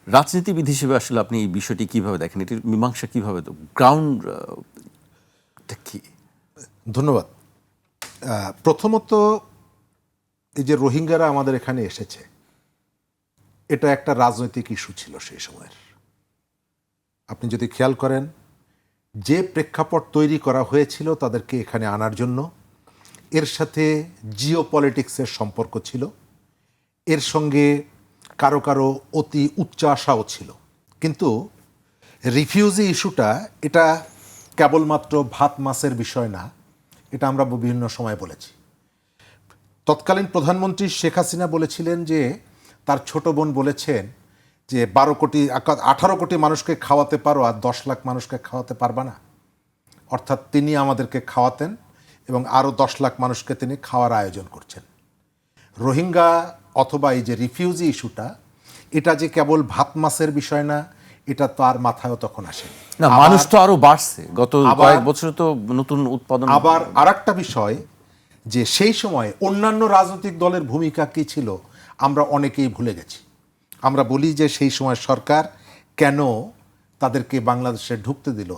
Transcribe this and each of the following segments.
রাজনীতিবিদ হিসেবে আসলে আপনি এই বিষয়টি কিভাবে দেখেন, এটির মীমাংসা কিভাবে, গ্রাউন্ড কি? ধন্যবাদ। প্রথমত, এই যে রোহিঙ্গারা আমাদের এখানে এসেছে, এটা একটা রাজনৈতিক ইস্যু ছিল সেই সময়ের। আপনি যদি খেয়াল করেন, যে প্রেক্ষাপট তৈরি করা হয়েছিল তাদেরকে এখানে আনার জন্য, এর সাথে জিও পলিটিক্সের সম্পর্ক ছিল, এর সঙ্গে কারো কারো অতি উচ্চ আশাও ছিল। কিন্তু রিফিউজি ইস্যুটা এটা কেবলমাত্র ভাত মাছের বিষয় না, এটা আমরা বিভিন্ন সময় বলেছি। তৎকালীন প্রধানমন্ত্রী শেখ হাসিনা বলেছিলেন যে তার ছোট বোন বলেছেন যে 18 কোটি মানুষকে খাওয়াতে পারো আর 10 লাখ মানুষকে খাওয়াতে পারবা না। অর্থাৎ তিনি আমাদেরকে খাওয়াতেন এবং আরও 10 লাখ মানুষকে তিনি খাওয়ার আয়োজন করছেন। রোহিঙ্গা অথবা এই যে রিফিউজি ইস্যুটা, এটা যে কেবল ভাত মাছের বিষয় না, এটা তার মাথায়ও তখন আসে না। মানুষ তো আরো বাড়ছে, গত কয়েক বছরে তো নতুন উৎপাদন। আবার আরেকটা বিষয়, যে সেই সময় অন্যান্য রাজনৈতিক দলের ভূমিকা কী ছিল আমরা অনেকেই ভুলে গেছি। আমরা বলি যে সেই সময় সরকার কেন তাদেরকে বাংলাদেশে ঢুকতে দিল।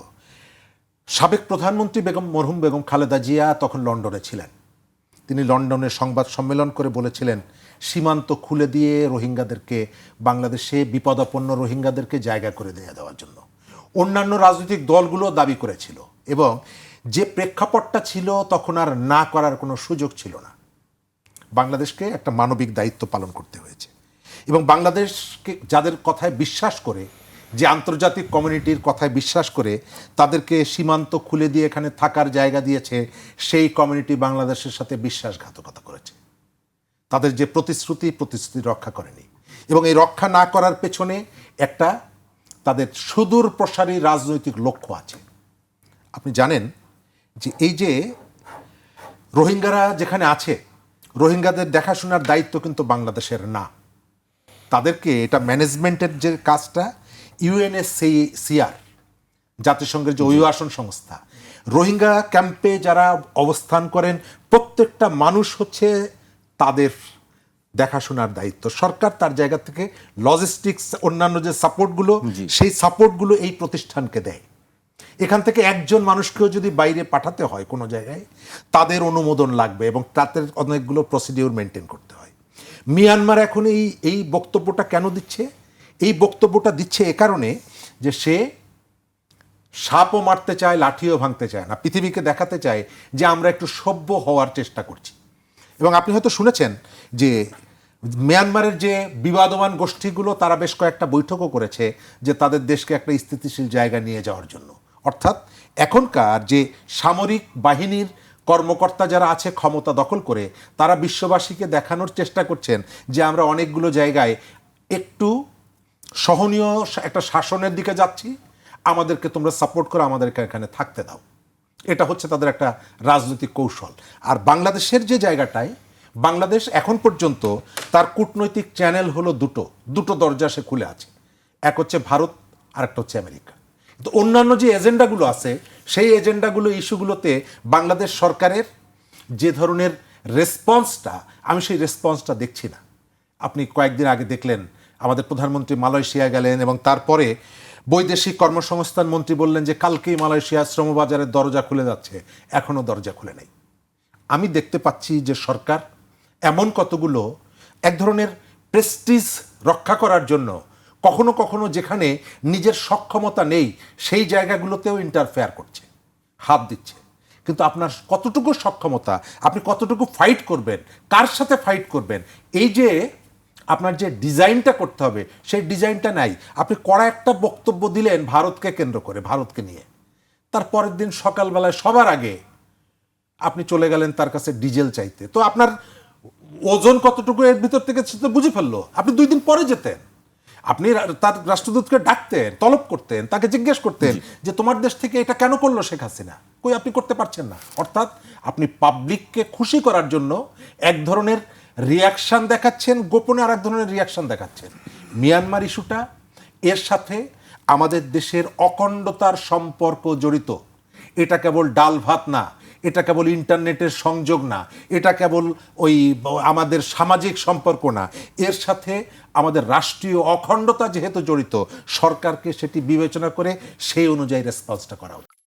সাবেক প্রধানমন্ত্রী মরহুম বেগম খালেদা জিয়া তখন লন্ডনে ছিলেন। তিনি লন্ডনে সংবাদ সম্মেলন করে বলেছিলেন সীমান্ত খুলে দিয়ে রোহিঙ্গাদেরকে, বাংলাদেশে বিপদাপন্ন রোহিঙ্গাদেরকে জায়গা করে দেওয়ার জন্য। অন্যান্য রাজনৈতিক দলগুলো দাবি করেছিল এবং যে প্রেক্ষাপটটা ছিল তখন আর না করার কোনো সুযোগ ছিল না। বাংলাদেশকে একটা মানবিক দায়িত্ব পালন করতে হয়েছে এবং বাংলাদেশকে যাদের কথায় বিশ্বাস করে, যে আন্তর্জাতিক কমিউনিটির কথায় বিশ্বাস করে তাদেরকে সীমান্ত খুলে দিয়ে এখানে থাকার জায়গা দিয়েছে, সেই কমিউনিটি বাংলাদেশের সাথে বিশ্বাসঘাতকতা করেছে। তাদের যে প্রতিশ্রুতি রক্ষা করেনি এবং এই রক্ষা না করার পেছনে একটা তাদের সুদূর প্রসারী রাজনৈতিক লক্ষ্য আছে। আপনি জানেন যে এই যে রোহিঙ্গারা যেখানে আছে, রোহিঙ্গাদের দেখাশোনার দায়িত্ব কিন্তু বাংলাদেশের না। তাদেরকে এটা ম্যানেজমেন্টের যে কাজটা, ইউএনএসসিআর, জাতিসংঘের যে অভিবাসন সংস্থা, রোহিঙ্গা ক্যাম্পে যারা অবস্থান করেন প্রত্যেকটা মানুষ হচ্ছে তাদের দেখাশোনার দায়িত্ব। সরকার তার জায়গা থেকে লজিস্টিক্স, অন্যান্য যে সাপোর্টগুলো, সেই সাপোর্টগুলো এই প্রতিষ্ঠানকে দেয়। এখান থেকে একজন মানুষকেও যদি বাইরে পাঠাতে হয় কোনো জায়গায়, তাদের অনুমোদন লাগবে এবং তাদের অনেকগুলো প্রসিডিউর মেনটেন করতে হয়। মিয়ানমার এখন এই বক্তব্যটা কেন দিচ্ছে? এই বক্তব্যটা দিচ্ছে এ কারণে যে সে সাপও মারতে চায়, লাঠিও ভাঙতে চায় না। পৃথিবীকে দেখাতে চায় যে আমরা একটু সভ্য হওয়ার চেষ্টা করছি। এবং আপনি হয়তো শুনেছেন যে মিয়ানমারের যে বিবাদমান গোষ্ঠীগুলো, তারা বেশ কয়েকটা বৈঠকও করেছে যে তাদের দেশকে একটা স্থিতিশীল জায়গা নিয়ে যাওয়ার জন্য। অর্থাৎ এখনকার যে সামরিক বাহিনীর কর্মকর্তা যারা আছে ক্ষমতা দখল করে, তারা বিশ্ববাসীকে দেখানোর চেষ্টা করছেন যে আমরা অনেকগুলো জায়গায় একটু সহনীয় একটা শাসনের দিকে যাচ্ছি, আমাদেরকে তোমরা সাপোর্ট করো, আমাদেরকে এখানে থাকতে দাও। এটা হচ্ছে তাদের একটা রাজনৈতিক কৌশল। আর বাংলাদেশের যে জায়গাটায়, বাংলাদেশ এখন পর্যন্ত তার কূটনৈতিক চ্যানেল হলো দুটো দরজা সে খুলে আছে। এক হচ্ছে ভারত, আর একটা হচ্ছে আমেরিকা। তো অন্যান্য যে এজেন্ডাগুলো আছে, সেই এজেন্ডাগুলো, ইস্যুগুলোতে বাংলাদেশ সরকারের যে ধরনের রেসপন্সটা, আমি সেই রেসপন্সটা দেখছি না। আপনি কয়েকদিন আগে দেখলেন আমাদের প্রধানমন্ত্রী মালয়েশিয়া গেলেন এবং তারপরে বৈদেশিক কর্মসংস্থান মন্ত্রী বললেন যে কালকেই মালয়েশিয়া শ্রমবাজারের দরজা খুলে যাচ্ছে, এখনও দরজা খুলে নেই। আমি দেখতে পাচ্ছি যে সরকার এমন কতগুলো এক ধরনের প্রেস্টিজ রক্ষা করার জন্য কখনো কখনো যেখানে নিজের সক্ষমতা নেই সেই জায়গাগুলোতেও ইন্টারফেয়ার করছে, হাত দিচ্ছে। কিন্তু আপনার কতটুকু সক্ষমতা, আপনি কতটুকু ফাইট করবেন, কার সাথে ফাইট করবেন, এই যে আপনার যে ডিজাইনটা করতে হবে, সেই ডিজাইনটা নাই। আপনি কড়া একটা বক্তব্য দিলেন ভারতকে কেন্দ্র করে, ভারতকে নিয়ে, তার পরের দিন সকালবেলায় সবার আগে আপনি চলে গেলেন তার কাছে ডিজেল চাইতে। তো আপনার ওজন কতটুকু এর ভিতর থেকে বুঝে ফেললো। আপনি 2 দিন পরে যেতেন, আপনি তার রাষ্ট্রদূতকে ডাকতেন, তলব করতেন, তাকে জিজ্ঞেস করতেন যে তোমার দেশ থেকে এটা কেন করলো শেখ হাসিনা, কই আপনি করতে পারছেন না। অর্থাৎ আপনি পাবলিককে খুশি করার জন্য এক ধরনের রিয়াকশান দেখাচ্ছেন, গোপনে আর এক ধরনের রিয়াকশান দেখাচ্ছেন। মিয়ানমার ইস্যুটা এর সাথে আমাদের দেশের অখণ্ডতার সম্পর্ক জড়িত। এটা কেবল ডাল ভাত না, এটা কেবল ইন্টারনেটের সংযোগ না, এটা কেবল ওই আমাদের সামাজিক সম্পর্ক না, এর সাথে আমাদের রাষ্ট্রীয় অখণ্ডতা যেহেতু জড়িত, সরকারকে সেটি বিবেচনা করে সেই অনুযায়ী রেসপন্সটা করা উচিত।